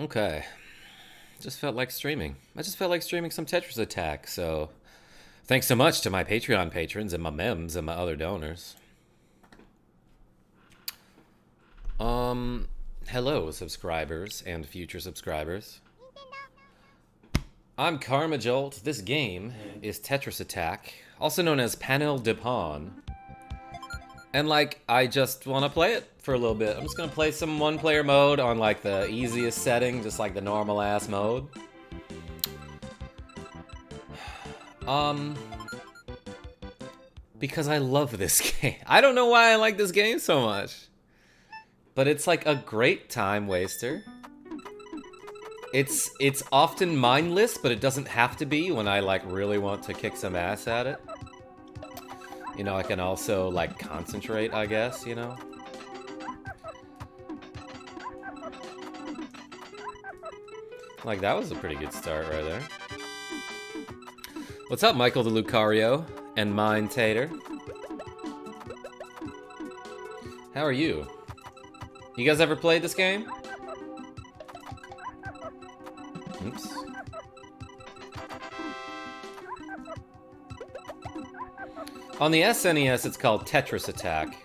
Okay. Just felt like streaming. I just felt like streaming some Tetris Attack, so thanks so much to my Patreon patrons and my mems and my other donors. Hello, subscribers and future subscribers. I'm KarmaJolt. This game is Tetris Attack, also known as Panel de Pon. And, like, I just want to play it for a little bit. I'm just going to play some one-player mode on, like, the easiest setting, just like the normal-ass mode. Because I love this game. I don't know why I like this game so much. But it's, like, a great time waster. It's often mindless, but it doesn't have to be when I, like, really want to kick some ass at it. You know, I can also, like, concentrate, I guess, you know? Like, that was a pretty good start right there. What's up, Michael the Lucario and Mine Tater? How are you? You guys ever played this game? Oops. On the SNES, it's called Tetris Attack.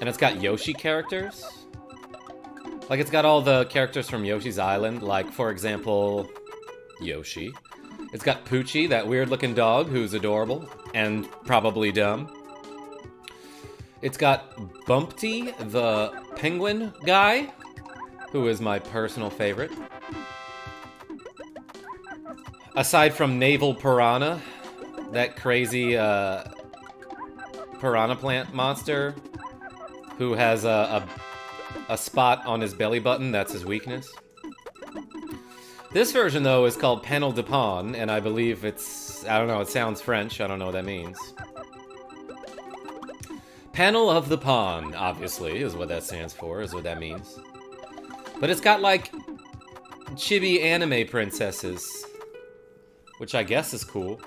And it's got Yoshi characters. Like, it's got all the characters from Yoshi's Island. Like, for example, Yoshi. It's got Poochie, that weird-looking dog who's adorable. And probably dumb. It's got Bumpty, the penguin guy. Who is my personal favorite. Aside from Naval Piranha. That crazy, piranha plant monster who has a spot on his belly button. That's his weakness. This version, though, is called Panel de Pon, and I believe it's... I don't know, it sounds French. I don't know what that means. Panel of the Pon, obviously, is what that stands for, is what that means. But it's got, like, chibi anime princesses, which I guess is cool.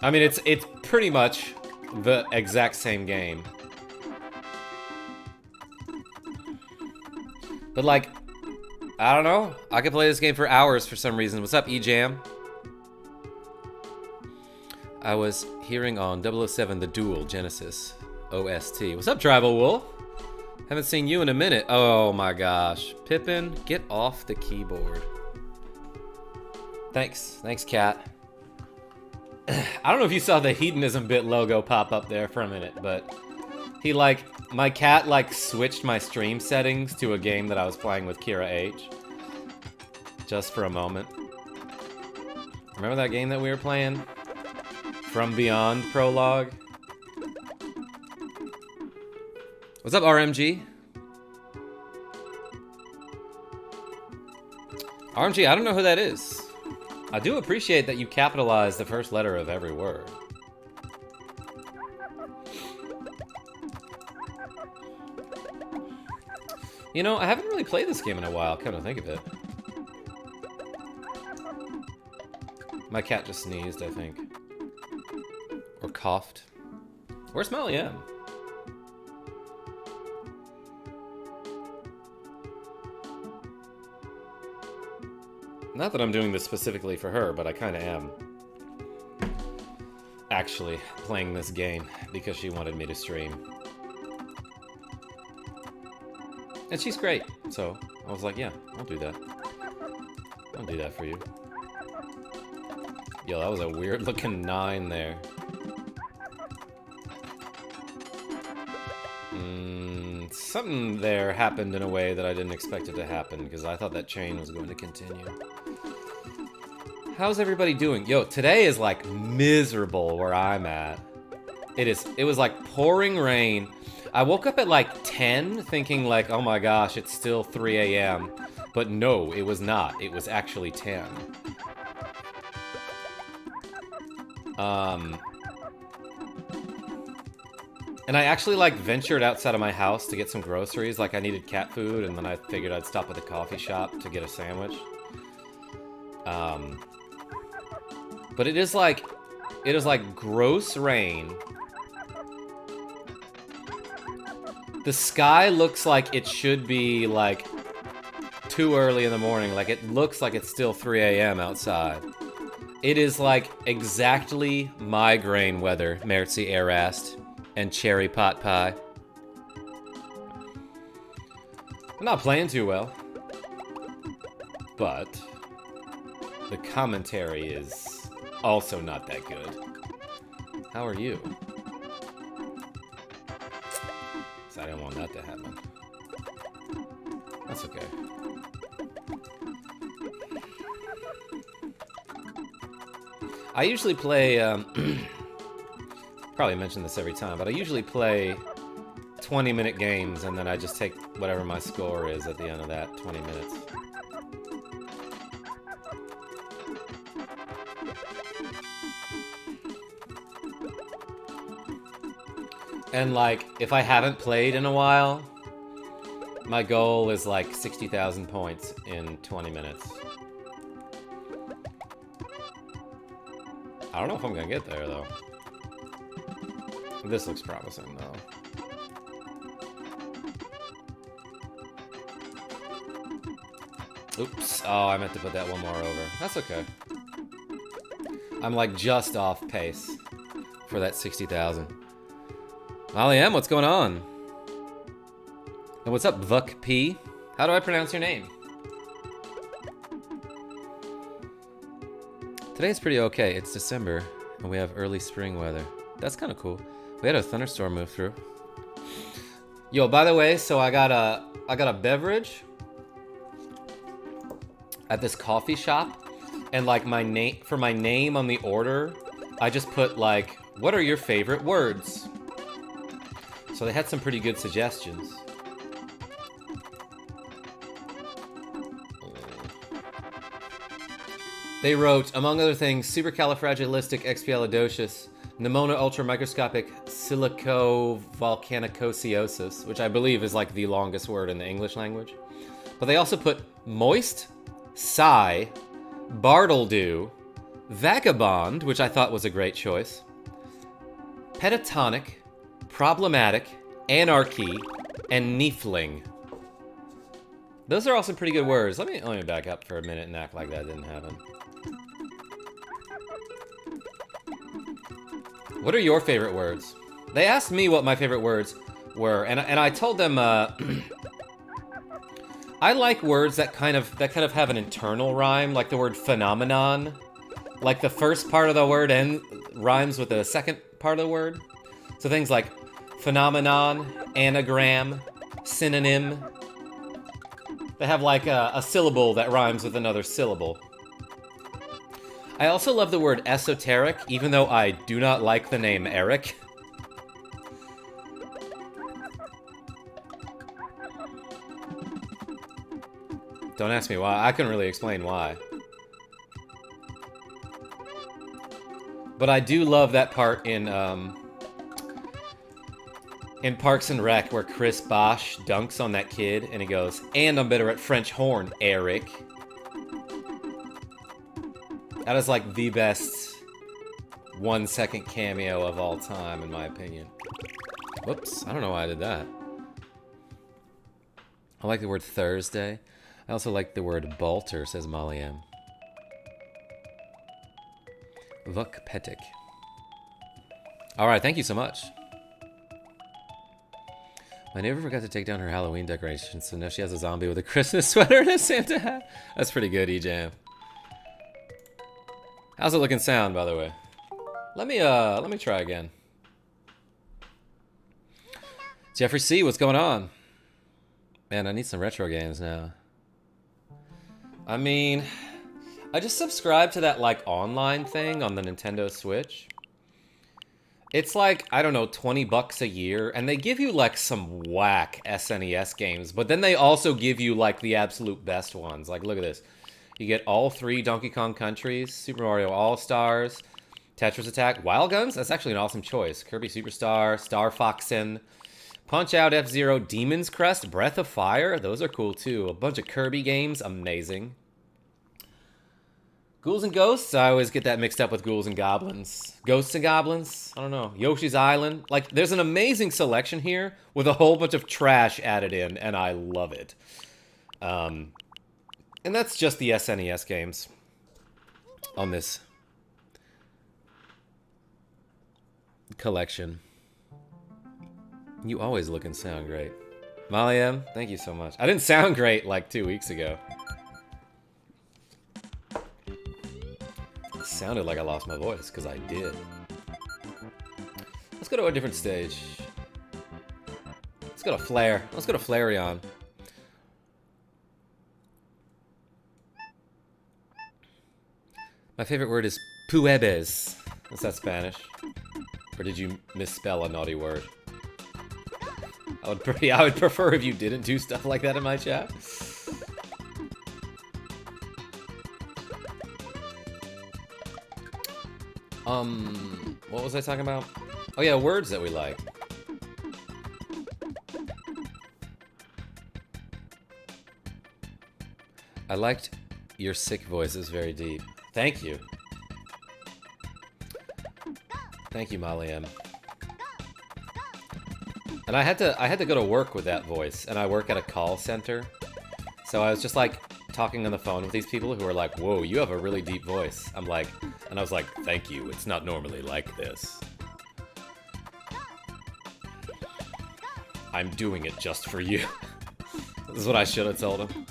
I mean, it's pretty much the exact same game. But, like, I don't know. I could play this game for hours for some reason. What's up, E-Jam? I was hearing on 007 The Duel Genesis OST. What's up, Tribal Wolf? Haven't seen you in a minute. Oh my gosh. Pippin, get off the keyboard. Thanks. Thanks, Cat. I don't know if you saw the Hedonism Bit logo pop up there for a minute, but he, like, my cat, like, switched my stream settings to a game that I was playing with Kira H. Just for a moment. Remember that game that we were playing? From Beyond Prologue? What's up, RMG? RMG, I don't know who that is. I do appreciate that you capitalize the first letter of every word. You know, I haven't really played this game in a while, come to think of it. My cat just sneezed, I think. Or coughed. Where's Molly M? Not that I'm doing this specifically for her, but I kind of am. Actually, playing this game because she wanted me to stream. And she's great, so I was like, yeah, I'll do that. I'll do that for you. Yo, that was a weird-looking 9 there. Something there happened in a way that I didn't expect it to happen, because I thought that chain was going to continue. How's everybody doing? Yo, today is, like, miserable where I'm at. It was, like, pouring rain. I woke up at, like, 10, thinking, like, oh my gosh, it's still 3 a.m. But no, it was not. It was actually 10. And I actually, like, ventured outside of my house to get some groceries. Like, I needed cat food, and then I figured I'd stop at the coffee shop to get a sandwich. But it is like gross rain. The sky looks like it should be, like, too early in the morning. Like, it looks like it's still 3 a.m. outside. It is, like, exactly migraine weather, Mertzi Erast and Cherry Pot Pie. I'm not playing too well. But the commentary is also not that good. How are you? I didn't want that to happen. That's okay. I usually play, probably mention this every time, but I usually play 20-minute games, and then I just take whatever my score is at the end of that 20 minutes. And, like, if I haven't played in a while, my goal is, like, 60,000 points in 20 minutes. I don't know if I'm gonna get there, though. This looks promising, though. Oops. Oh, I meant to put that one more over. That's okay. I'm, like, just off pace for that 60,000. Molly M, what's going on? And what's up, Vuk P? How do I pronounce your name? Today's pretty okay. It's December, and we have early spring weather. That's kind of cool. We had a thunderstorm move through. Yo, by the way, so I got a beverage at this coffee shop, and like my name on the order, I just put like, what are your favorite words? So they had some pretty good suggestions. They wrote, among other things, supercalifragilisticexpialidocious, pneumona ultramicroscopic silicovolcanicosiosis, which I believe is like the longest word in the English language. But they also put moist, sigh, bartledew, vagabond, which I thought was a great choice, pentatonic, problematic, anarchy, and niefling. Those are all some pretty good words. Let me back up for a minute and act like that didn't happen. What are your favorite words? They asked me what my favorite words were, and I told them I like words that kind of have an internal rhyme, like the word phenomenon. Like the first part of the word rhymes with the second part of the word. So things like phenomenon, anagram, synonym. They have like a syllable that rhymes with another syllable. I also love the word esoteric, even though I do not like the name Eric. Don't ask me why. I couldn't really explain why. But I do love that part in Parks and Rec where Chris Bosch dunks on that kid and he goes, "And I'm better at French horn, Eric." That is like the best 1-second cameo of all time, in my opinion. Whoops, I don't know why I did that. I like the word Thursday. I also like the word Balter, says Molly M. Vuk Petik. Alright, thank you so much. My neighbor forgot to take down her Halloween decorations, so now she has a zombie with a Christmas sweater and a Santa hat. That's pretty good, E-Jam. How's it looking sound, by the way? Let me try again. Jeffrey C, what's going on? Man, I need some retro games now. I mean, I just subscribed to that, like, online thing on the Nintendo Switch. It's like, I don't know, 20 bucks a year, and they give you, like, some whack SNES games, but then they also give you, like, the absolute best ones. Like, look at this. You get all 3 Donkey Kong Countries, Super Mario All-Stars, Tetris Attack, Wild Guns, that's actually an awesome choice. Kirby Superstar, Star Foxen, Punch-Out F-Zero, Demon's Crest, Breath of Fire, those are cool too. A bunch of Kirby games, amazing. Ghouls and Ghosts, I always get that mixed up with Ghouls and Goblins. Ghosts and Goblins, I don't know. Yoshi's Island, like there's an amazing selection here with a whole bunch of trash added in, and I love it. And that's just the SNES games on this collection. You always look and sound great. Molly M, thank you so much. I didn't sound great like 2 weeks ago. It sounded like I lost my voice, because I did. Let's go to a different stage. Let's go to Flare. Let's go to Flareon. My favorite word is puebes. Is that Spanish? Or did you misspell a naughty word? I would prefer if you didn't do stuff like that in my chat. What was I talking about? Oh yeah, words that we like. I liked your sick voices very deep. Thank you. Thank you, Molly M. And I had to go to work with that voice, and I work at a call center. So I was just like talking on the phone with these people who are like, "Whoa, you have a really deep voice." And I was like, "Thank you. It's not normally like this. I'm doing it just for you." This is what I should have told him.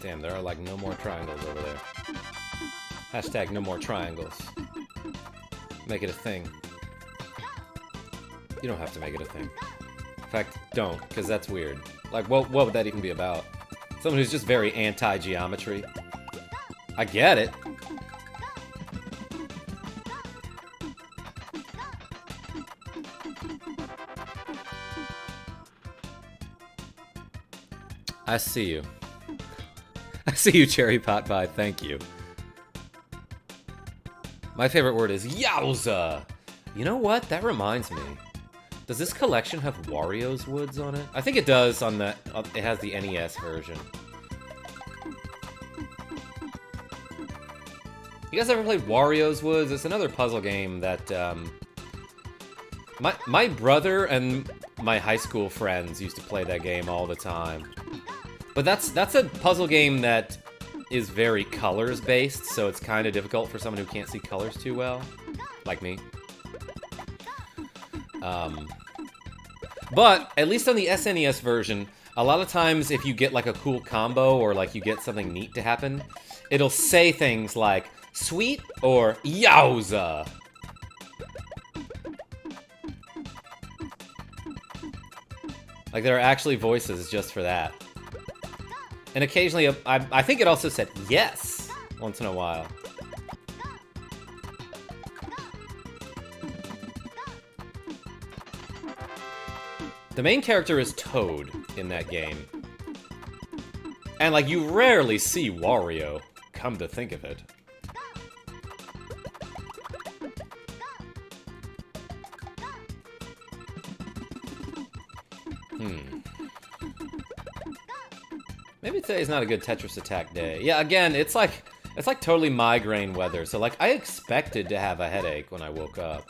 Damn, there are like no more triangles over there. Hashtag no more triangles. Make it a thing. You don't have to make it a thing. In fact, don't, because that's weird. Like, what would that even be about? Someone who's just very anti-geometry. I get it. I see you. I see you, Cherry Pot Pie. Thank you. My favorite word is yowza. You know what? That reminds me. Does this collection have Wario's Woods on it? I think it does on the... It has the NES version. You guys ever played Wario's Woods? It's another puzzle game that... My brother and my high school friends used to play that game all the time. But that's a puzzle game that is very colors-based, so it's kind of difficult for someone who can't see colors too well. Like me. But, at least on the SNES version, a lot of times if you get like a cool combo or like you get something neat to happen, it'll say things like, sweet or yowza. Like there are actually voices just for that. And occasionally, I think it also said yes once in a while. The main character is Toad in that game. And, like, you rarely see Wario, come to think of it. Maybe today's not a good Tetris Attack day. Yeah, again, it's like totally migraine weather. So, like, I expected to have a headache when I woke up.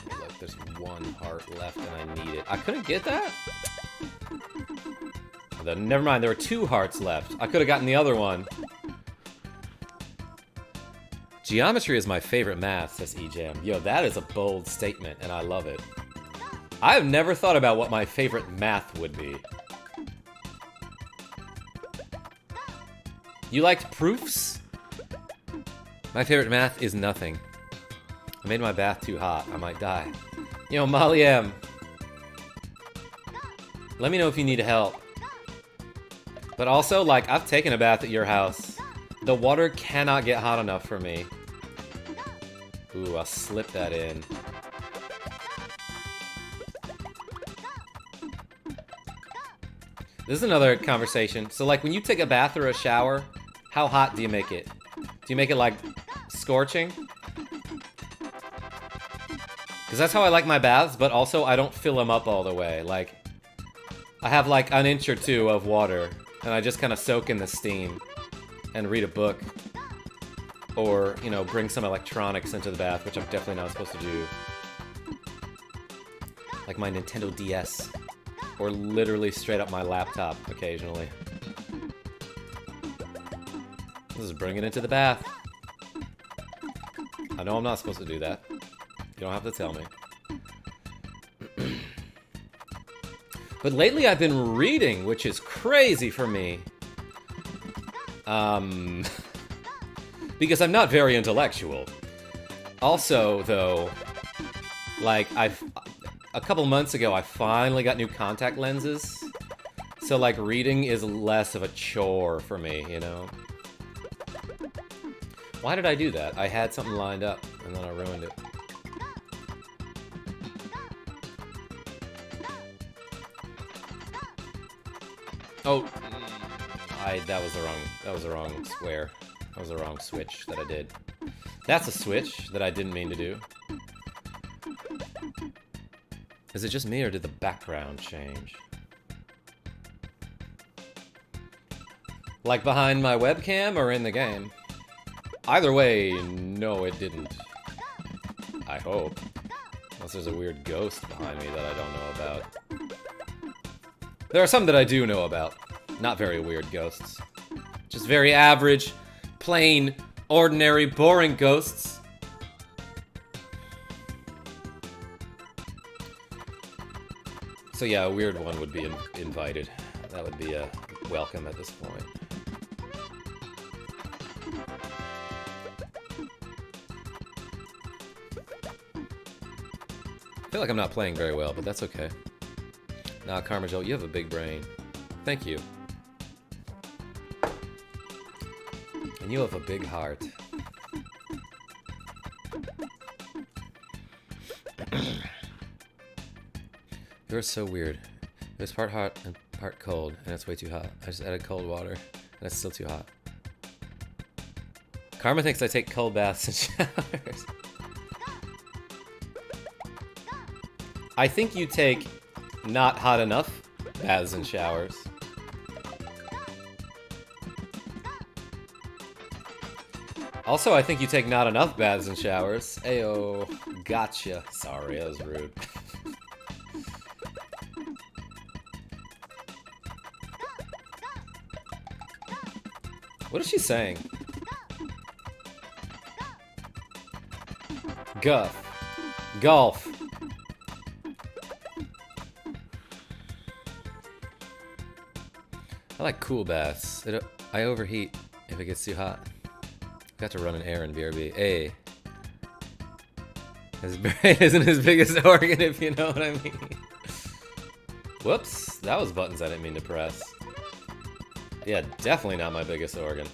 Look, there's one heart left and I need it. I couldn't get that? Never mind, there were 2 hearts left. I could have gotten the other one. Geometry is my favorite math, says eJam. Yo, that is a bold statement, and I love it. I've never thought about what my favorite math would be. You liked proofs? My favorite math is nothing. I made my bath too hot. I might die. Yo, Molly M. Let me know if you need help. But also, like, I've taken a bath at your house. The water cannot get hot enough for me. Ooh, I'll slip that in. This is another conversation. So, like, when you take a bath or a shower, how hot do you make it? Do you make it, like, scorching? Because that's how I like my baths, but also I don't fill them up all the way. Like, I have, like, an inch or 2 of water, and I just kind of soak in the steam and read a book. Or, you know, bring some electronics into the bath, which I'm definitely not supposed to do. Like my Nintendo DS. Or literally straight up my laptop occasionally. This is bringing it into the bath. I know I'm not supposed to do that. You don't have to tell me. But lately I've been reading, which is crazy for me. Because I'm not very intellectual. Also, though, like, a couple months ago, I finally got new contact lenses. So, like, reading is less of a chore for me, you know? Why did I do that? I had something lined up, and then I ruined it. Oh, that was the wrong square. That was the wrong switch that I did. That's a switch that I didn't mean to do. Is it just me, or did the background change? Like behind my webcam or in the game? Either way, no, it didn't. I hope. Unless there's a weird ghost behind me that I don't know about. There are some that I do know about. Not very weird ghosts. Just very average, plain, ordinary, boring ghosts. So yeah, a weird one would be invited. That would be a welcome at this point. I feel like I'm not playing very well, but that's okay. Nah, KarmaJolt, you have a big brain. Thank you. And you have a big heart. You're so weird. It was part hot and part cold, and it's way too hot. I just added cold water, and it's still too hot. Karma thinks I take cold baths and showers. I think you take not hot enough baths and showers. Also, I think you take not enough baths and showers. Ayo, gotcha. Sorry, that was rude. What is she saying? Golf. I like cool baths. I overheat if it gets too hot. Got to run an errand, BRB. Hey. His brain isn't his biggest organ, if you know what I mean. Whoops. That was buttons I didn't mean to press. Yeah, definitely not my biggest organ.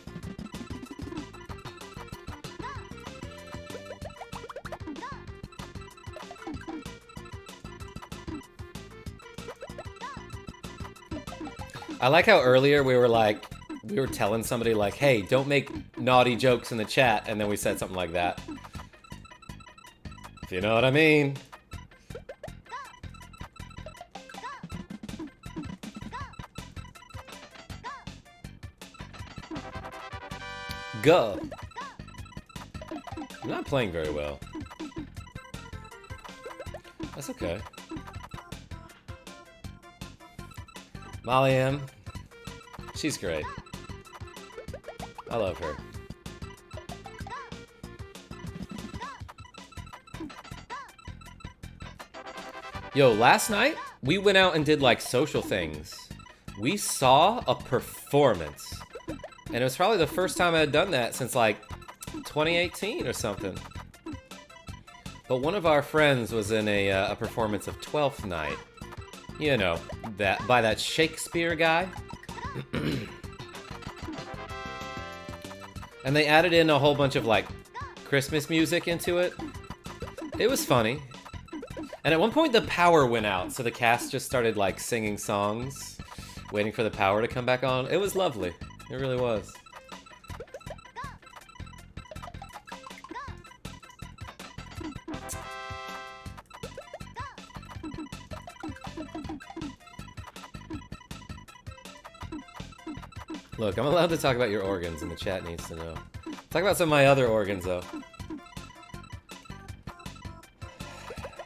I like how earlier we were telling somebody like, hey, don't make naughty jokes in the chat, and then we said something like that. If you know what I mean. Go. I'm not playing very well. That's okay. Molly M. She's great. I love her. Yo, last night, we went out and did, like, social things. We saw a performance. And it was probably the first time I had done that since, like, 2018 or something. But one of our friends was in a performance of Twelfth Night. You know, by that Shakespeare guy. And they added in a whole bunch of, like, Christmas music into it. It was funny. And at one point the power went out, so the cast just started, like, singing songs, waiting for the power to come back on. It was lovely. It really was. Look, I'm allowed to talk about your organs, and the chat needs to know. Talk about some of my other organs, though.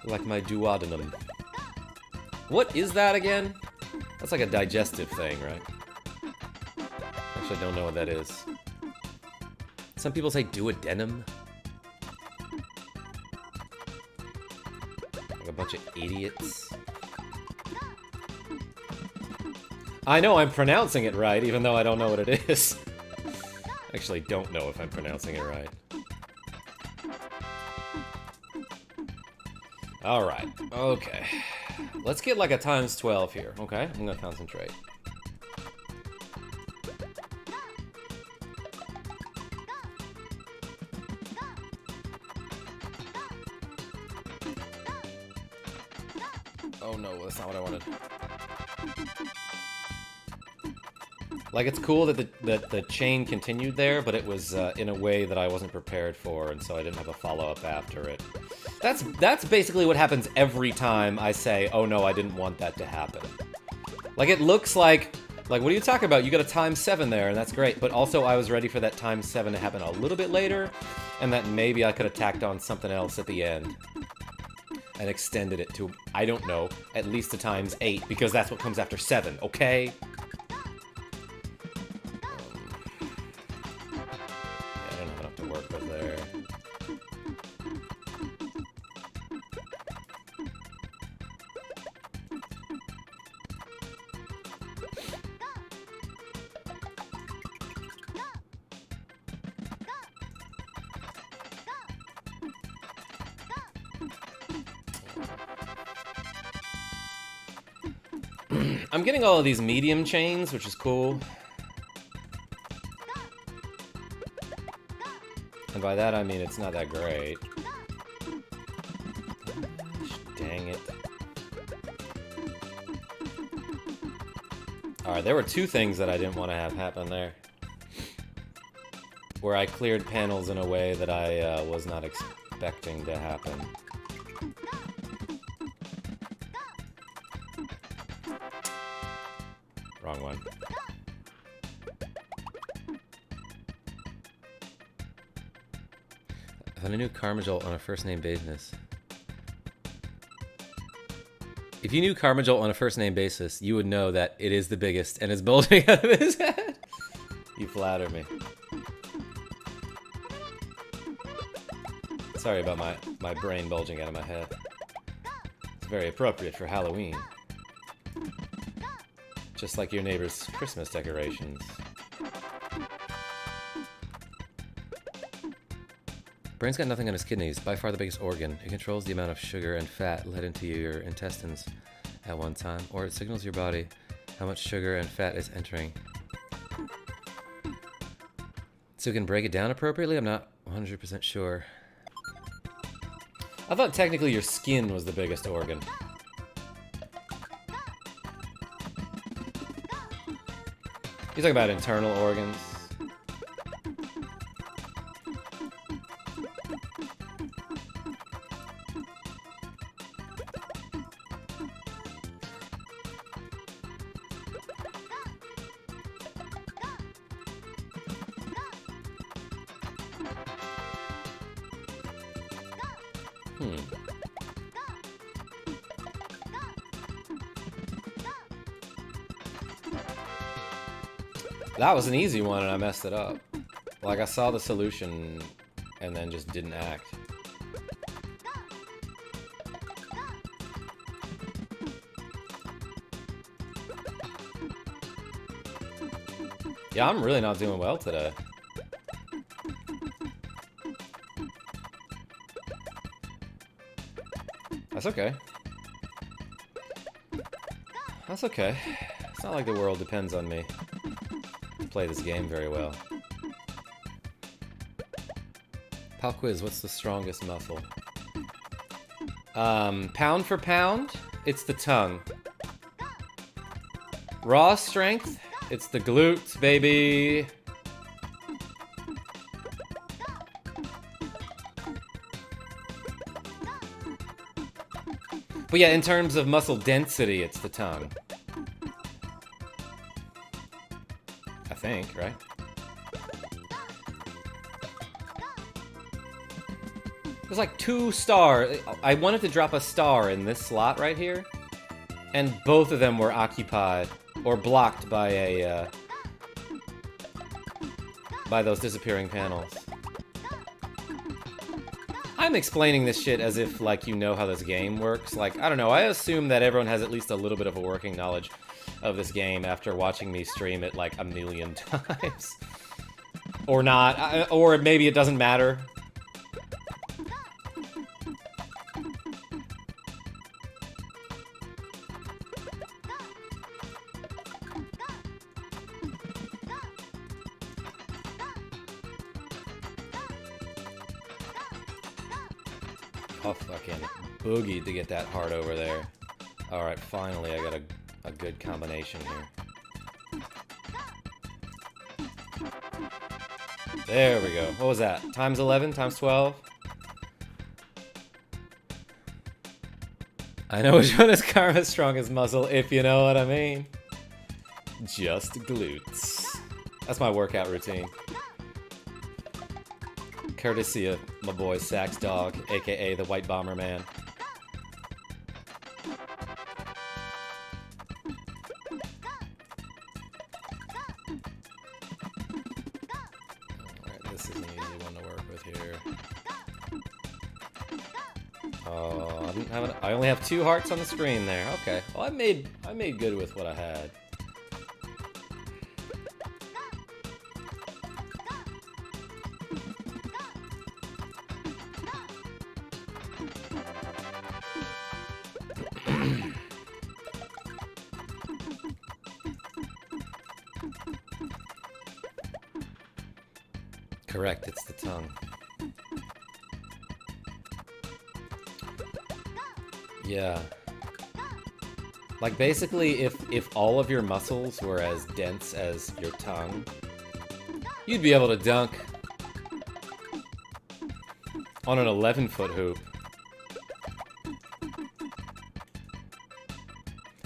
Like my duodenum. What is that again? That's like a digestive thing, right? Actually, I don't know what that is. Some people say duodenum. Like a bunch of idiots. I know I'm pronouncing it right, even though I don't know what it is. Actually, don't know if I'm pronouncing it right. Alright, okay. Let's get like a times 12 here, okay? I'm gonna concentrate. Oh no, that's not what I wanted. Like, it's cool that the chain continued there, but it was in a way that I wasn't prepared for, and so I didn't have a follow-up after it. That's basically what happens every time I say, oh no, I didn't want that to happen. Like, it looks like, what are you talking about? You got a times 7 there, and that's great, but also I was ready for that times 7 to happen a little bit later, and that maybe I could have tacked on something else at the end. And extended it to, I don't know, at least a times 8, because that's what comes after 7, okay? I'm getting all of these medium chains, which is cool. And by that I mean it's not that great. Dang it. Alright, there were two things that I didn't want to have happen there. Where I cleared panels in a way that I was not expecting to happen. Wrong one. I found a new KarmaJolt on a first name basis. If you knew KarmaJolt on a first name basis, you would know that it is the biggest and is bulging out of his head. You flatter me. Sorry about my brain bulging out of my head. It's very appropriate for Halloween. Just like your neighbor's Christmas decorations. Brain's got nothing on his kidneys, by far the biggest organ. It controls the amount of sugar and fat let into your intestines at one time, or it signals your body how much sugar and fat is entering. So it can break it down appropriately? I'm not 100% sure. I thought technically your skin was the biggest organ. You're talking about internal organs. That was an easy one and I messed it up. Like, I saw the solution and then just didn't act. Yeah, I'm really not doing well today. That's okay. That's okay. It's not like the world depends on me to play this game very well. Pal quiz, what's the strongest muscle? Pound for pound, it's the tongue. Raw strength, it's the glutes, baby. But yeah, in terms of muscle density, it's the tongue. I think, right? There's like 2 stars. I wanted to drop a star in this slot right here, and both of them were occupied or blocked by a by those disappearing panels. I'm explaining this shit as if like you know how this game works. Like, I don't know, I assume that everyone has at least a little bit of a working knowledge of this game after watching me stream it like a million times. Or not, or maybe it doesn't matter. Oh, fucking boogied to get that heart over there. Alright, finally I got a good combination here. There we go. What was that? Times 11? Times 12? I know which one is Karma's strongest muscle, if you know what I mean. Just glutes. That's my workout routine. Courtesy of my boy Sax Dog, aka the White Bomber Man. Alright, this is an easy one to work with here. Oh, I only have 2 hearts on the screen there. Okay. Well, I made good with what I had. Correct, it's the tongue. Yeah. Like, basically, if all of your muscles were as dense as your tongue, you'd be able to dunk on an 11-foot hoop.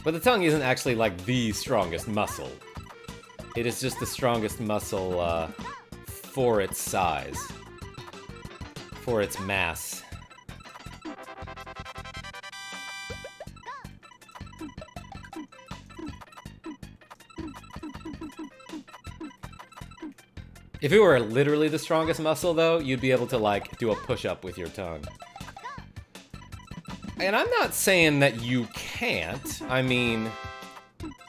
But the tongue isn't actually, like, the strongest muscle. It is just the strongest muscle, for its size. For its mass. If it were literally the strongest muscle, though, you'd be able to, like, do a push-up with your tongue. And I'm not saying that you can't. I mean,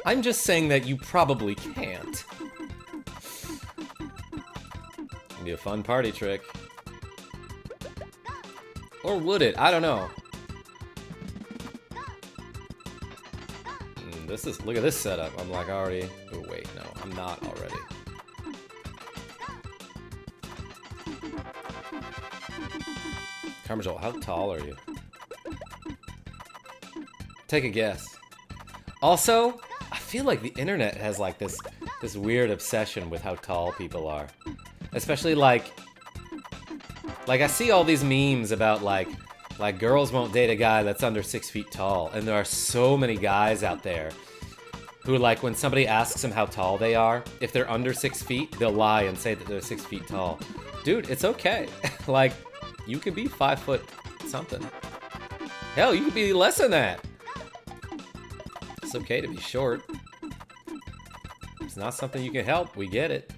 I'm just saying that you probably can't. It'd be a fun party trick. Or would it? I don't know. Look at this setup. I'm like already... Oh, wait, no. I'm not already. KarmaJolt, how tall are you? Take a guess. Also, I feel like the internet has like this weird obsession with how tall people are. Especially like I see all these memes about like girls won't date a guy that's under 6 feet tall, and there are so many guys out there who, like, when somebody asks them how tall they are, if they're under 6 feet, they'll lie and say that they're 6 feet tall. Dude, it's okay. Like, you could be 5 foot something. Hell, you could be less than that. It's okay to be short. It's not something you can help. We get it.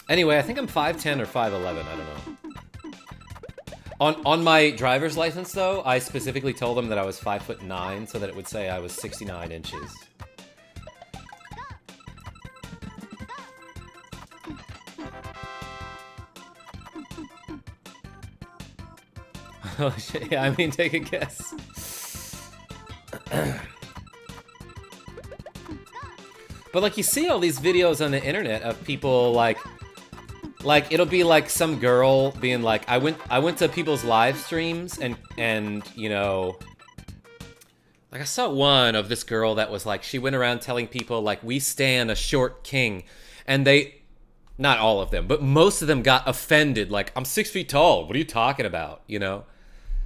Anyway, I think I'm 5'10 or 5'11, I don't know. On my driver's license, though, I specifically told them that I was 5'9", so that it would say I was 69 inches. Oh shit, yeah, I mean, take a guess. But, like, you see all these videos on the internet of people, like, it'll be like some girl being like, I went to people's live streams and you know, like I saw one of this girl that was like, she went around telling people like, we stan a short king, and they, not all of them, but most of them got offended, like, I'm 6 feet tall, what are you talking about, you know?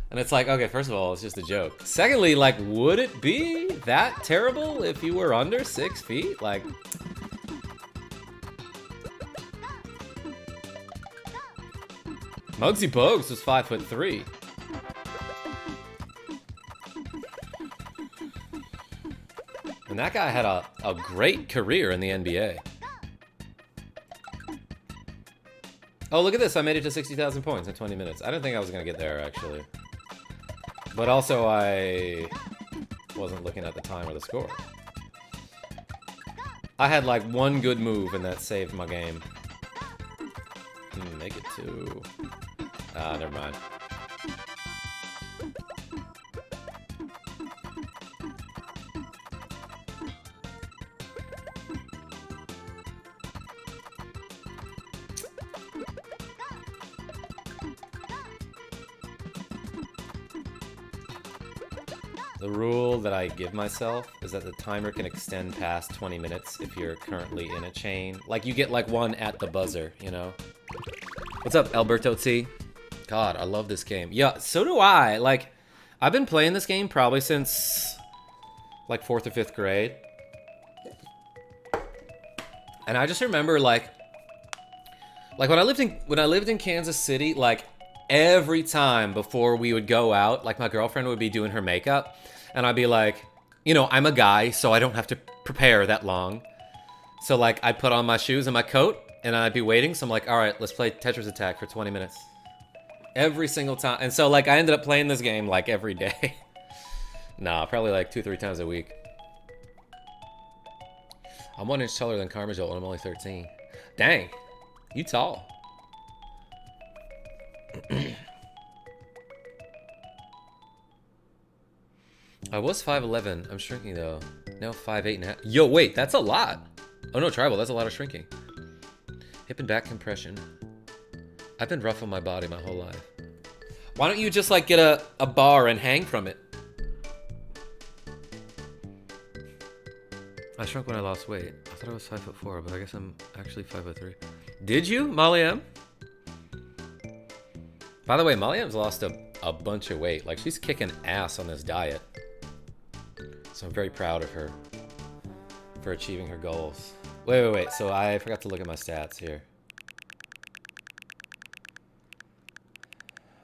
And it's like, okay, first of all, it's just a joke. Secondly, like, would it be that terrible if you were under 6 feet? Like, Muggsy Bogues was 5'3". And that guy had a great career in the NBA. Oh, look at this. I made it to 60,000 points in 20 minutes. I didn't think I was going to get there, actually. But also, I wasn't looking at the time or the score. I had, like, one good move, and that saved my game. Make it 2. Ah, never mind. The rule that I give myself is that the timer can extend past 20 minutes if you're currently in a chain. Like, you get, like, one at the buzzer, you know? What's up, Alberto T? God, I love this game. Yeah, so do I. Like, I've been playing this game probably since, like, 4th or 5th grade. And I just remember, like when I lived in Kansas City, like, every time before we would go out, like, my girlfriend would be doing her makeup, and I'd be like, you know, I'm a guy, so I don't have to prepare that long. So, like, I'd put on my shoes and my coat, and I'd be waiting, so I'm like, all right, let's play Tetris Attack for 20 minutes. Every single time. And so, like, I ended up playing this game, like, every day. Nah, probably, like, 2-3 times a week. I'm 1 inch taller than KarmaJolt, and I'm only 13. Dang, you tall. I was 5'11". I'm shrinking though. Now 5'8.5". Yo, wait, that's a lot. Oh no, Tribal, that's a lot of shrinking. Hip and back compression. I've been rough on my body my whole life. Why don't you just like get a bar and hang from it? I shrunk when I lost weight. I thought I was 5'4", but I guess I'm actually 5'3". Did you, Molly M? By the way, Molly M's lost a bunch of weight. Like, she's kicking ass on this diet. So I'm very proud of her for achieving her goals. Wait. So I forgot to look at my stats here.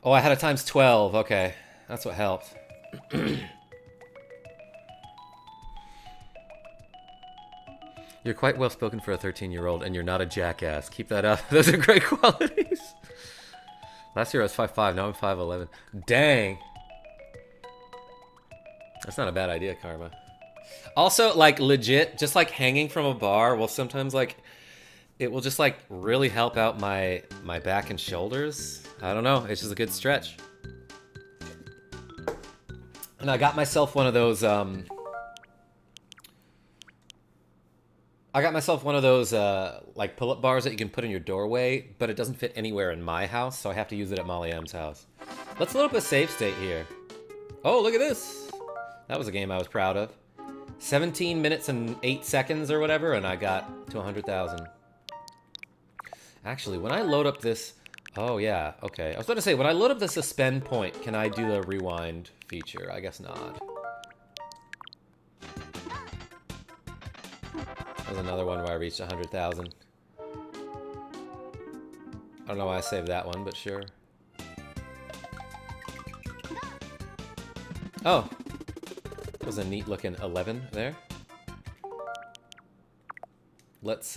Oh, I had a times 12. Okay, that's what helped. You're quite well spoken for a 13-year-old, and you're not a jackass. Keep that up. Those are great qualities. Last year I was 5'5", now I'm 5'11". Dang. That's not a bad idea, Karma. Also, like, legit, just, like, hanging from a bar will sometimes, like, it will just, like, really help out my back and shoulders. I don't know. It's just a good stretch. And I got myself one of those, like, pull-up bars that you can put in your doorway, but it doesn't fit anywhere in my house, so I have to use it at Molly M's house. Let's load up a save state here. Oh, look at this. That was a game I was proud of. 17 minutes and 8 seconds or whatever, and I got to 100,000. Actually, when I load up this... Oh, yeah, okay. I was about to say, when I load up the suspend point, can I do the rewind feature? I guess not. That was another one where I reached 100,000. I don't know why I saved that one, but sure. Oh. That was a neat looking 11 there. Let's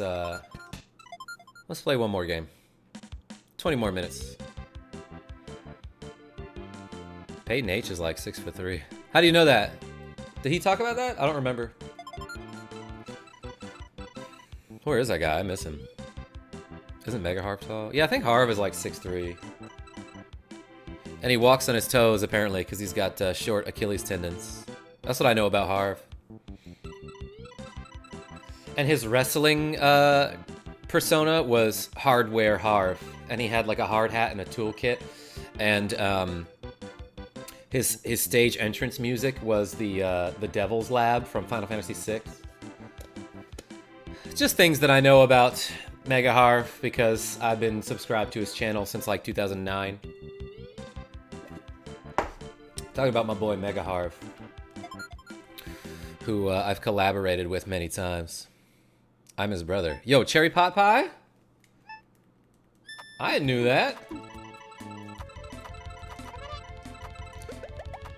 play one more game. 20 more minutes. Peyton H is like 6'3". How do you know that? Did he talk about that? I don't remember. Where is that guy? I miss him. Isn't Mega Harv tall? Yeah, I think Harv is like 6'3". And he walks on his toes, apparently, because he's got short Achilles tendons. That's what I know about Harv. And his wrestling persona was Hardware Harv. And he had like a hard hat and a toolkit. And his stage entrance music was the Devil's Lab from Final Fantasy VI. Just things that I know about Mega Harv because I've been subscribed to his channel since like 2009. Talking about my boy Mega Harv, who I've collaborated with many times. I'm his brother. Yo, Cherry Pot Pie? I knew that.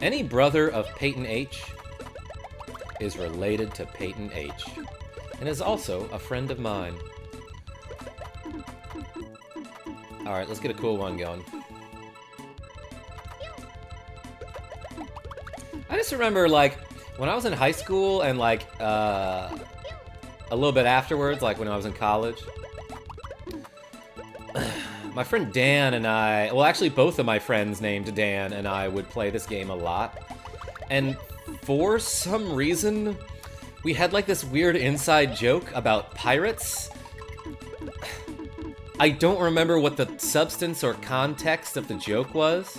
Any brother of Peyton H is related to Peyton H, and is also a friend of mine. Alright, let's get a cool one going. I just remember, like, when I was in high school and, like, a little bit afterwards, like when I was in college, my friend Dan and I, well, actually both of my friends named Dan and I would play this game a lot. And for some reason, we had like this weird inside joke about pirates. I don't remember what the substance or context of the joke was,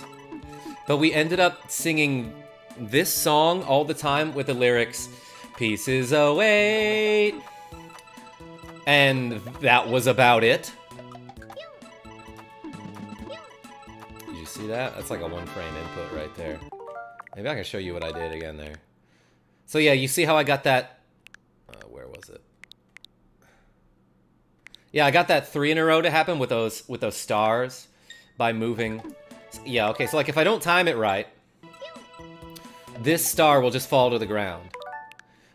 but we ended up singing this song all the time with the lyrics, "Pieces await," and that was about it. Did you see that? That's like a 1-frame input right there. Maybe I can show you what I did again there. So yeah, you see how I got that... where was it? Yeah, I got that 3 in a row to happen with those stars by moving. Yeah, okay, so like if I don't time it right, this star will just fall to the ground.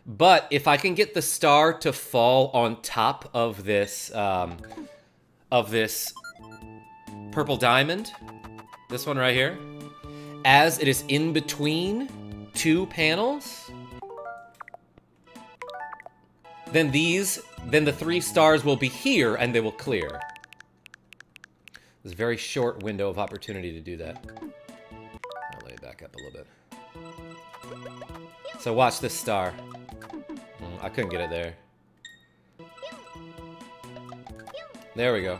But if I can get the star to fall on top of this purple diamond, this one right here, as it is in between 2 panels, then the 3 stars will be here and they will clear. There's a very short window of opportunity to do that. I'll lay it back up a little bit. So watch this star. I couldn't get it there. There we go.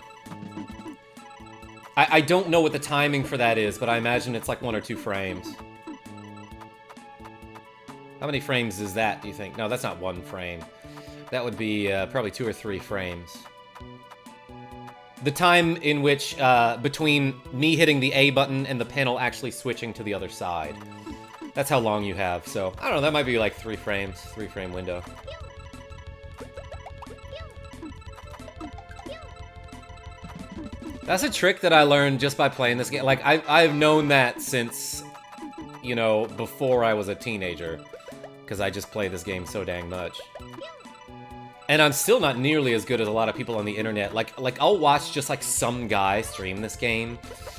I don't know what the timing for that is, but I imagine it's like 1 or 2 frames. How many frames is that, do you think? No, that's not 1 frame. That would be probably 2 or 3 frames. The time in which, between me hitting the A button and the panel actually switching to the other side. That's how long you have, so... I don't know, that might be like 3 frames. 3-frame window. That's a trick that I learned just by playing this game. Like, I've known that since, you know, before I was a teenager. Because I just play this game so dang much. And I'm still not nearly as good as a lot of people on the internet. Like I'll watch just like some guy stream this game,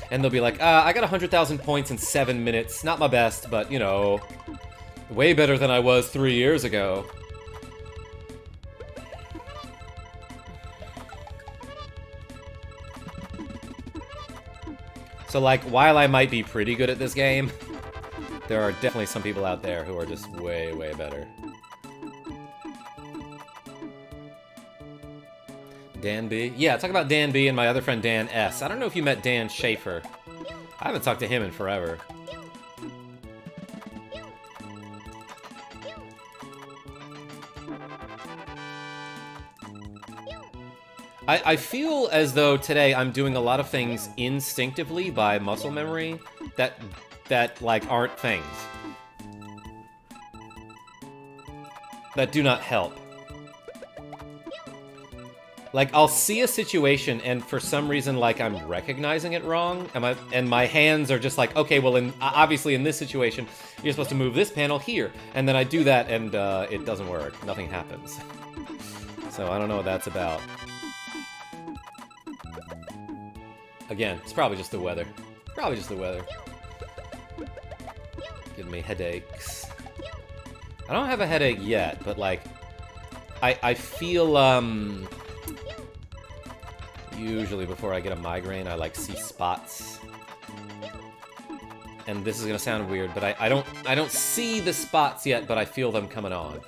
and they'll be like, I got 100,000 points in 7 minutes. Not my best, but, you know, way better than I was 3 years ago. So, like, while I might be pretty good at this game, there are definitely some people out there who are just way, way better. Dan B? Yeah, talk about Dan B and my other friend Dan S. I don't know if you met Dan Schaefer. I haven't talked to him in forever. I feel as though today I'm doing a lot of things instinctively by muscle memory that like aren't things. That do not help. Like, I'll see a situation, and for some reason, like, I'm recognizing it wrong, and my hands are just like, okay, well, obviously in this situation, you're supposed to move this panel here, and then I do that, and it doesn't work. Nothing happens. So I don't know what that's about. Again, it's probably just the weather. Probably just the weather. Giving me headaches. I don't have a headache yet, but, like, I feel, usually before I get a migraine, I, like, see spots. And this is gonna sound weird, but I don't see the spots yet, but I feel them coming on.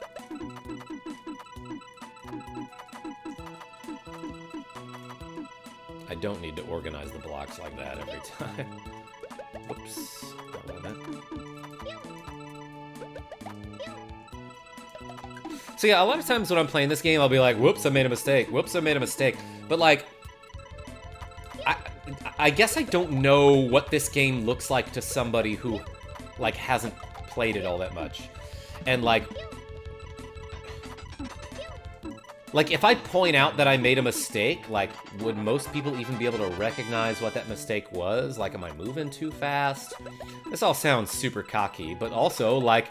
I don't need to organize the blocks like that every time. Whoops. Not what I meant. So yeah, a lot of times when I'm playing this game, I'll be like, whoops, I made a mistake. Whoops, I made a mistake. But, like, I guess I don't know what this game looks like to somebody who, like, hasn't played it all that much. And, like, Like, if I point out that I made a mistake, like, would most people even be able to recognize what that mistake was? Like, am I moving too fast? This all sounds super cocky, but also, like,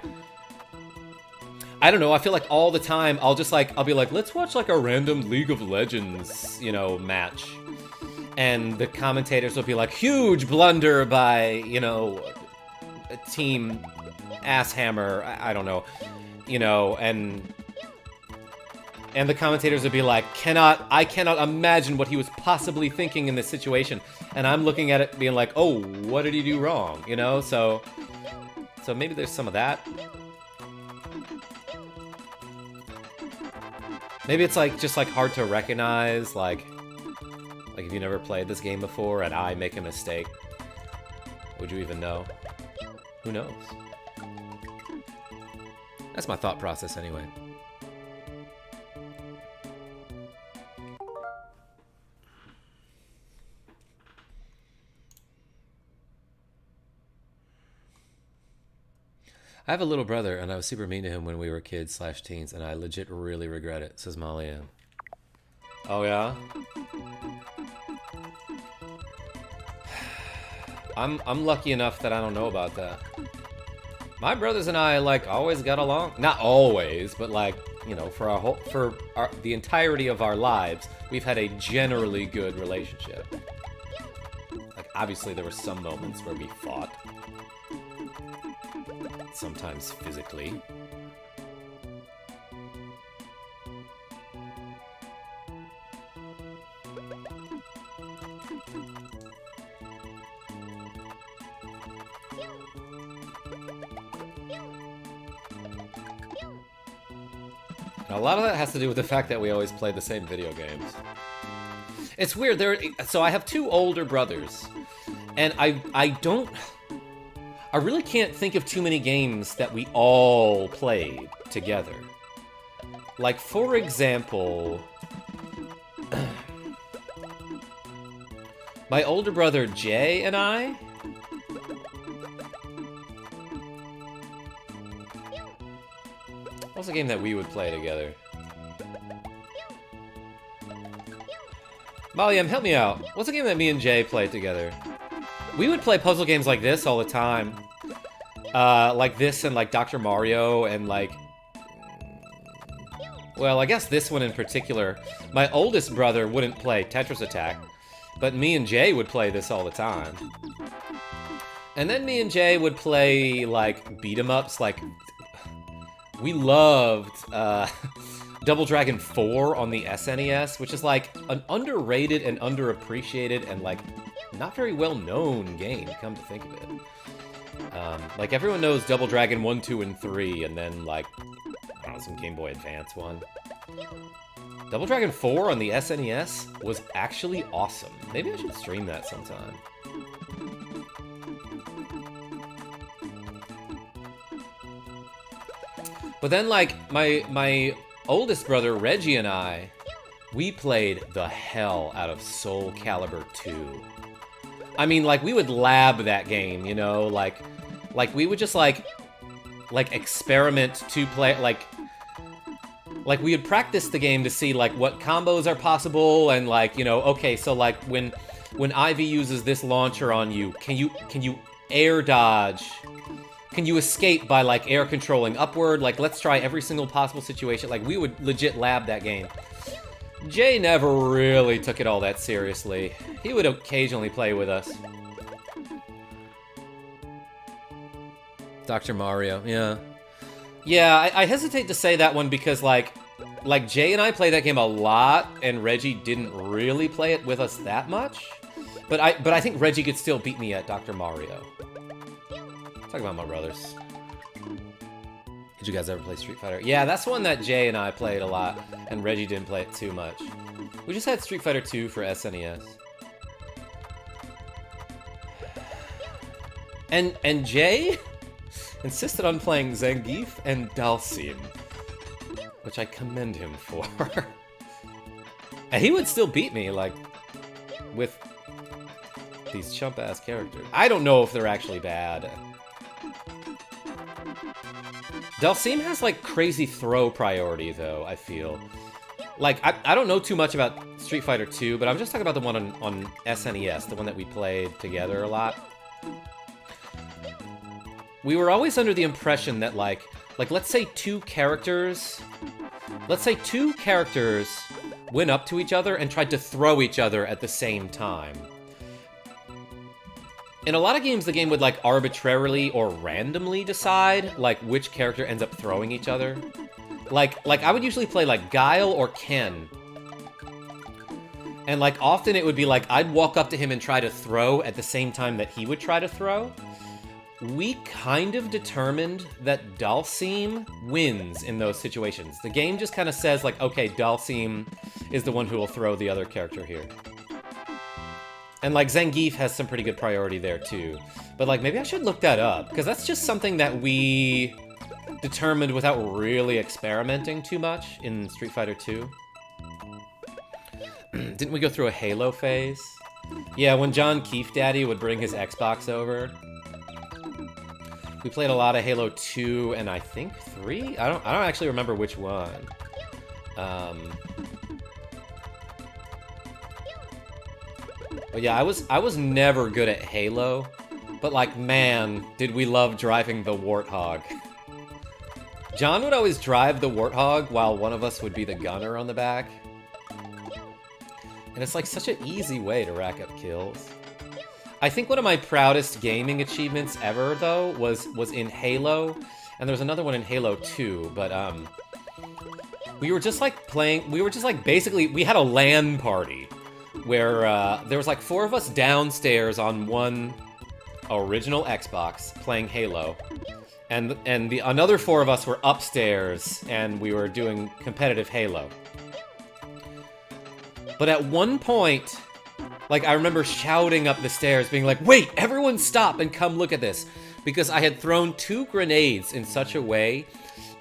I don't know, I feel like all the time I'll be like, let's watch, like, a random League of Legends, you know, match. And the commentators will be like, huge blunder by, you know, Team Asshammer, I don't know, you know, and the commentators would be like, I cannot imagine what he was possibly thinking in this situation. And I'm looking at it being like, oh, what did he do wrong? You know, so maybe there's some of that. Maybe it's like, just like hard to recognize, like if you never played this game before and I make a mistake, would you even know? Who knows? That's my thought process anyway. I have a little brother, and I was super mean to him when we were kids/teens, and I legit really regret it, says Molly Ann. Oh, yeah? I'm lucky enough that I don't know about that. My brothers and I, like, always got along. Not always, but, like, you know, for the entirety of our lives, we've had a generally good relationship. Like, obviously there were some moments where we fought. Sometimes physically. A lot of that has to do with the fact that we always play the same video games. It's weird. So I have two older brothers, and I really can't think of too many games that we all played together. Like, for example, my older brother Jay and I... What's a game that we would play together? Molly M, help me out. What's a game that me and Jay played together? We would play puzzle games like this all the time. Like this and like Dr. Mario and like... Well, I guess this one in particular. My oldest brother wouldn't play Tetris Attack, but me and Jay would play this all the time. And then me and Jay would play like beat-em-ups, like... We loved Double Dragon 4 on the SNES, which is like an underrated and underappreciated and like not very well-known game, come to think of it. Like everyone knows Double Dragon 1, 2, and 3, and then like, I don't know, some Game Boy Advance one. Double Dragon 4 on the SNES was actually awesome. Maybe I should stream that sometime. But then, like, my oldest brother, Reggie, and I, we played the hell out of Soul Calibur 2. I mean, like, we would lab that game, you know? Like we would just, like experiment to play, like, we would practice the game to see, like, what combos are possible, and, like, you know, okay, so, like, when Ivy uses this launcher on you, can you air dodge? Can you escape by, like, air controlling upward? Like, let's try every single possible situation. Like, we would legit lab that game. Jay never really took it all that seriously. He would occasionally play with us. Dr. Mario, yeah. Yeah, I hesitate to say that one because, like Jay and I played that game a lot, and Reggie didn't really play it with us that much. But I think Reggie could still beat me at Dr. Mario. Talk about my brothers. Did you guys ever play Street Fighter? Yeah, that's one that Jay and I played a lot, and Reggie didn't play it too much. We just had Street Fighter 2 for SNES. And Jay insisted on playing Zangief and Dalsim, which I commend him for. And he would still beat me, like, with these chump-ass characters. I don't know if they're actually bad. Dalsim has, like, crazy throw priority, though, I feel. Like, I don't know too much about Street Fighter 2, but I'm just talking about the one on SNES, the one that we played together a lot. We were always under the impression that, like let's say two characters went up to each other and tried to throw each other at the same time. In a lot of games, the game would, like, arbitrarily or randomly decide, like, which character ends up throwing each other. Like I would usually play, like, Guile or Ken. And, like, often it would be, like, I'd walk up to him and try to throw at the same time that he would try to throw. We kind of determined that Dalsim wins in those situations. The game just kind of says, like, okay, Dalsim is the one who will throw the other character here. And, like, Zangief has some pretty good priority there, too. But, like, maybe I should look that up, because that's just something that we determined without really experimenting too much in Street Fighter 2. Didn't we go through a Halo phase? Yeah, when John Keefe Daddy would bring his Xbox over. We played a lot of Halo 2 and I think 3? I don't actually remember which one. But yeah, I was never good at Halo, but, like, man, did we love driving the Warthog. John would always drive the Warthog while one of us would be the gunner on the back. And it's, like, such an easy way to rack up kills. I think one of my proudest gaming achievements ever, though, was in Halo, and there was another one in Halo 2, but, we were just, like, basically, we had a LAN party, where, there was, like, 4 of us downstairs on one original Xbox playing Halo, and another 4 of us were upstairs, and we were doing competitive Halo. But at one point, like, I remember shouting up the stairs, being like, wait, everyone stop and come look at this. Because I had thrown 2 grenades in such a way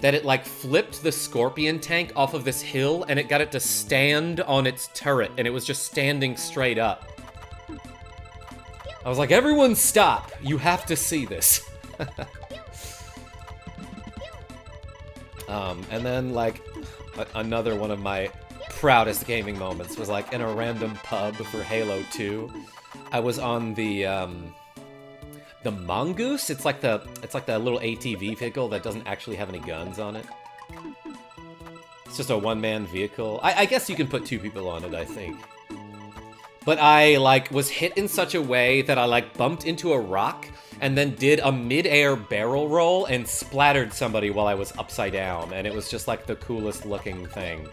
that it, like, flipped the Scorpion tank off of this hill, and it got it to stand on its turret, and it was just standing straight up. I was like, everyone stop! You have to see this. And then, like, another one of my proudest gaming moments was, like, in a random pub for Halo 2. I was on the Mongoose. It's like the little ATV vehicle that doesn't actually have any guns on it. It's just a one-man vehicle. I guess you can put 2 people on it, I think. But I, like, was hit in such a way that I, like, bumped into a rock and then did a mid-air barrel roll and splattered somebody while I was upside down, and it was just, like, the coolest looking thing.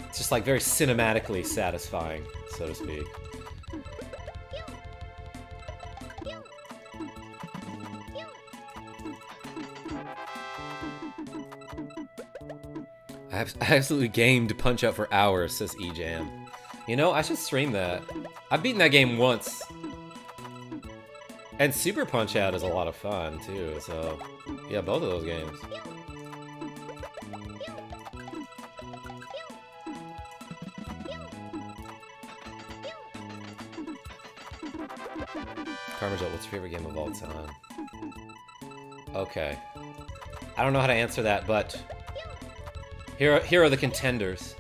It's just, like, very cinematically satisfying, so to speak. I absolutely gamed Punch-Out for hours, says eJam. You know, I should stream that. I've beaten that game once. And Super Punch-Out is a lot of fun, too, so... yeah, both of those games. KarmaJolt, what's your favorite game of all time? Okay. I don't know how to answer that, but... Here are the contenders.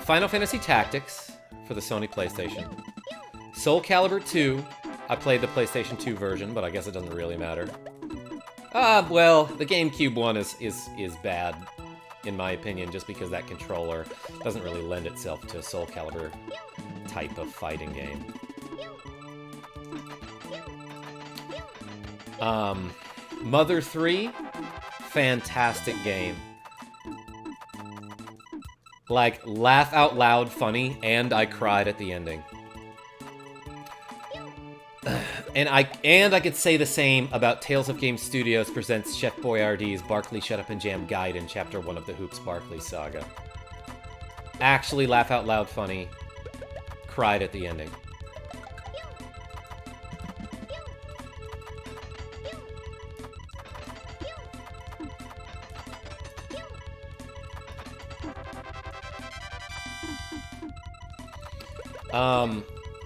Final Fantasy Tactics for the Sony PlayStation. Soul Calibur 2. I played the PlayStation 2 version, but I guess it doesn't really matter. Well, the GameCube one is bad, in my opinion, just because that controller doesn't really lend itself to a Soul Calibur type of fighting game. Mother 3. Fantastic game. Like, laugh out loud funny, and I cried at the ending. And I could say the same about Tales of Game Studios presents Chef Boyardee's Barkley Shut Up and Jam Guide in Chapter 1 of the Hoops Barkley saga. Actually laugh out loud funny, cried at the ending.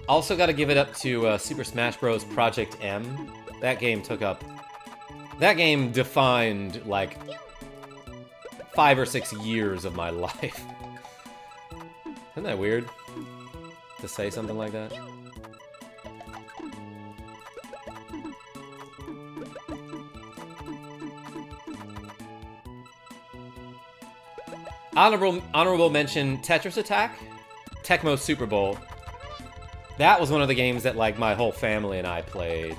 Also gotta give it up to Super Smash Bros. Project M. That game defined, like, 5 or 6 years of my life. Isn't that weird? To say something like that? Honorable mention, Tetris Attack? Tecmo Super Bowl. That was one of the games that, like, my whole family and I played.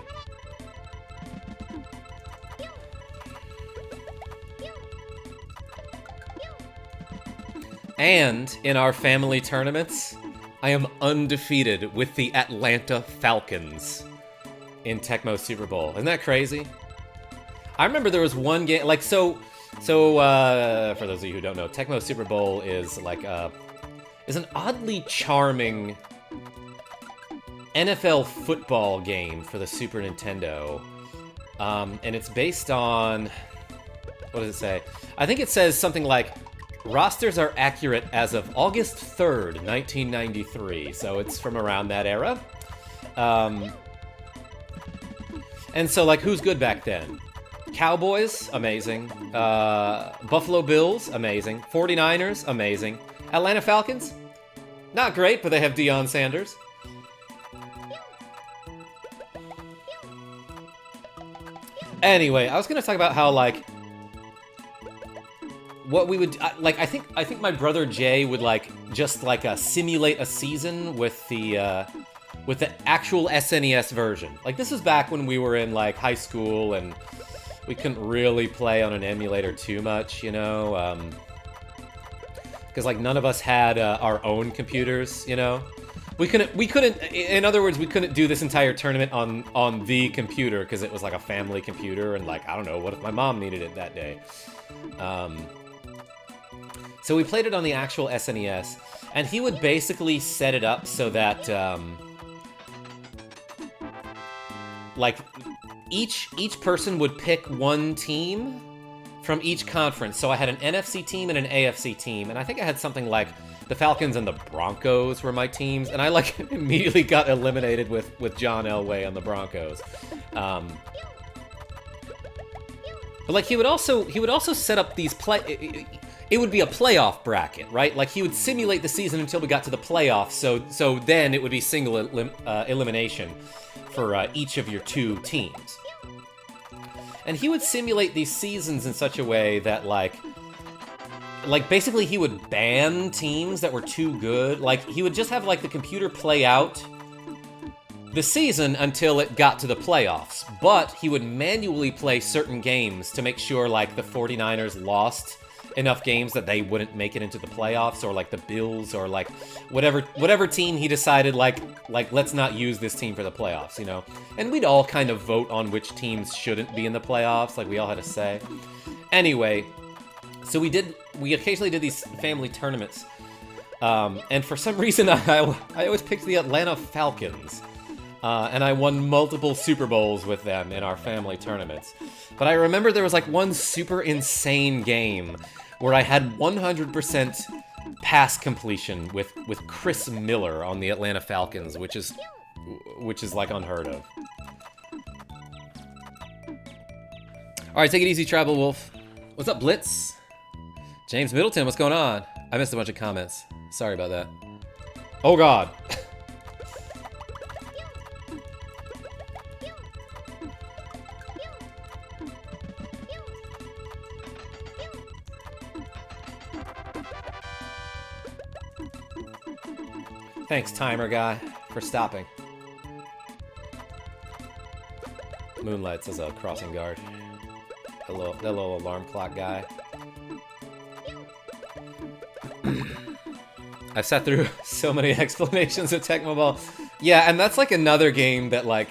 And in our family tournaments, I am undefeated with the Atlanta Falcons in Tecmo Super Bowl. Isn't that crazy? I remember there was one game, like, so for those of you who don't know, Tecmo Super Bowl is like is an oddly charming NFL football game for the Super Nintendo, and it's based on, what does it say? I think it says something like, rosters are accurate as of August 3rd, 1993, so it's from around that era. And so, like, who's good back then? Cowboys, amazing. Buffalo Bills, amazing. 49ers, amazing. Atlanta Falcons, not great, but they have Deion Sanders. Anyway, I was gonna talk about how, like, what we would, like, I think my brother Jay would, like, just, like, simulate a season with the actual SNES version. Like, this was back when we were in, like, high school, and we couldn't really play on an emulator too much, you know? Because, like, none of us had our own computers, you know? We couldn't, in other words, we couldn't do this entire tournament on the computer, because it was, like, a family computer, and, like, I don't know, what if my mom needed it that day? So we played it on the actual SNES, and he would basically set it up so that, like, each person would pick one team from each conference. So I had an NFC team and an AFC team, and I think I had something like the Falcons and the Broncos were my teams, and I, like, immediately got eliminated with John Elway on the Broncos. But, like, he would also set up these it would be a playoff bracket, right? Like, he would simulate the season until we got to the playoffs, so then it would be single elimination for each of your two teams. And he would simulate these seasons in such a way that, like, basically he would ban teams that were too good. Like, he would just have, like, the computer play out the season until it got to the playoffs. But he would manually play certain games to make sure, like, the 49ers lost enough games that they wouldn't make it into the playoffs, or, like, the Bills, or, like, whatever team he decided, like let's not use this team for the playoffs, you know? And we'd all kind of vote on which teams shouldn't be in the playoffs, like, we all had a say. Anyway, so we occasionally did these family tournaments, and for some reason I always picked the Atlanta Falcons, and I won multiple Super Bowls with them in our family tournaments. But I remember there was, like, one super insane game where I had 100% pass completion with Chris Miller on the Atlanta Falcons, which is like unheard of. All right, take it easy, Tribal Wolf. What's up, Blitz? James Middleton, what's going on? I missed a bunch of comments. Sorry about that. Oh, God. Thanks, timer guy, for stopping. Moonlights as a crossing guard. That little alarm clock guy. I've sat through so many explanations of Tecmo Ball. Yeah, and that's, like, another game that, like,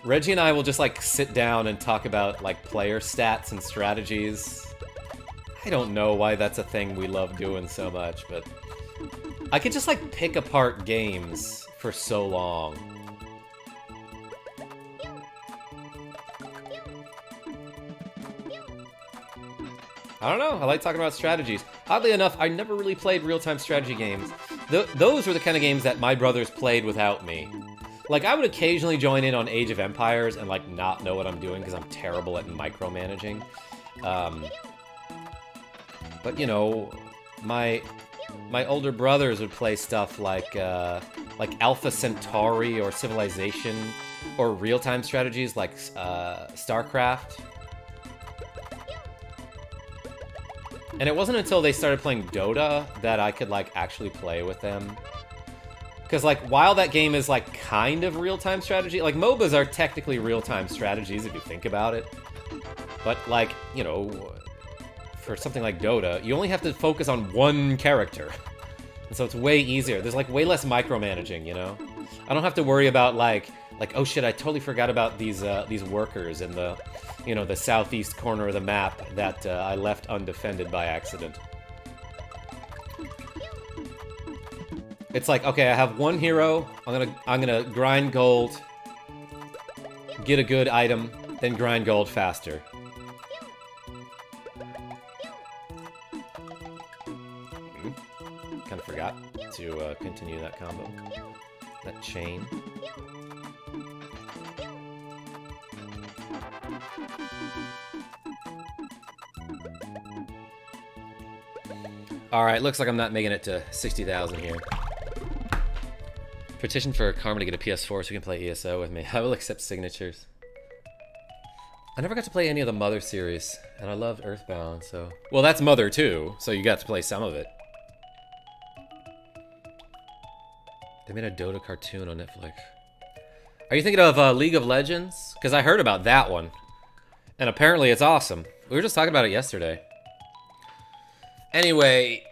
Reggie and I will just, like, sit down and talk about, like, player stats and strategies. I don't know why that's a thing we love doing so much, but I could just, like, pick apart games for so long. I don't know, I like talking about strategies. Oddly enough, I never really played real-time strategy games. Those were the kind of games that my brothers played without me. Like, I would occasionally join in on Age of Empires and, like, not know what I'm doing because I'm terrible at micromanaging. But, you know, my older brothers would play stuff like Alpha Centauri or Civilization, or real-time strategies like StarCraft. And it wasn't until they started playing Dota that I could, like, actually play with them. Because, like, while that game is, like, kind of real-time strategy, like, MOBAs are technically real-time strategies if you think about it. But, like, you know, for something like Dota, you only have to focus on one character. And so it's way easier. There's, like, way less micromanaging, you know? I don't have to worry about, like, oh shit, I totally forgot about these workers in the, you know, the southeast corner of the map that I left undefended by accident. It's like, okay, I have one hero, I'm gonna grind gold, get a good item, then grind gold faster. Kind of forgot to continue that combo. That chain. Alright, looks like I'm not making it to 60,000 here. Petition for Karma to get a PS4 so we can play ESO with me. I will accept signatures. I never got to play any of the Mother series, and I loved Earthbound, so... Well, that's Mother too, so you got to play some of it. They made a Dota cartoon on Netflix. Are you thinking of League of Legends? Because I heard about that one. And apparently it's awesome. We were just talking about it yesterday. Anyway,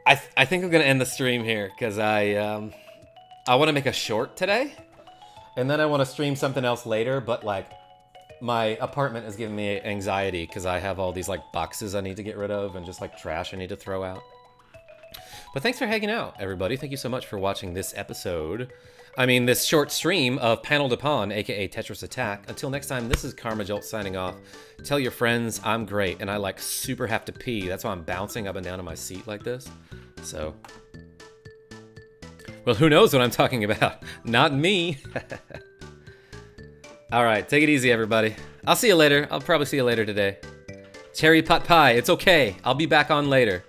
I think I'm gonna end the stream here because I want to make a short today, and then I want to stream something else later. But like, my apartment is giving me anxiety because I have all these like boxes I need to get rid of and just like trash I need to throw out. But thanks for hanging out, everybody. Thank you so much for watching this episode. I mean, this short stream of Panel de Pon, aka Tetris Attack. Until next time, this is KarmaJolt signing off. Tell your friends I'm great, and I like super have to pee. That's why I'm bouncing up and down in my seat like this. So, well, who knows what I'm talking about? Not me. All right, take it easy, everybody. I'll see you later. I'll probably see you later today. Cherry pot pie. It's okay. I'll be back on later.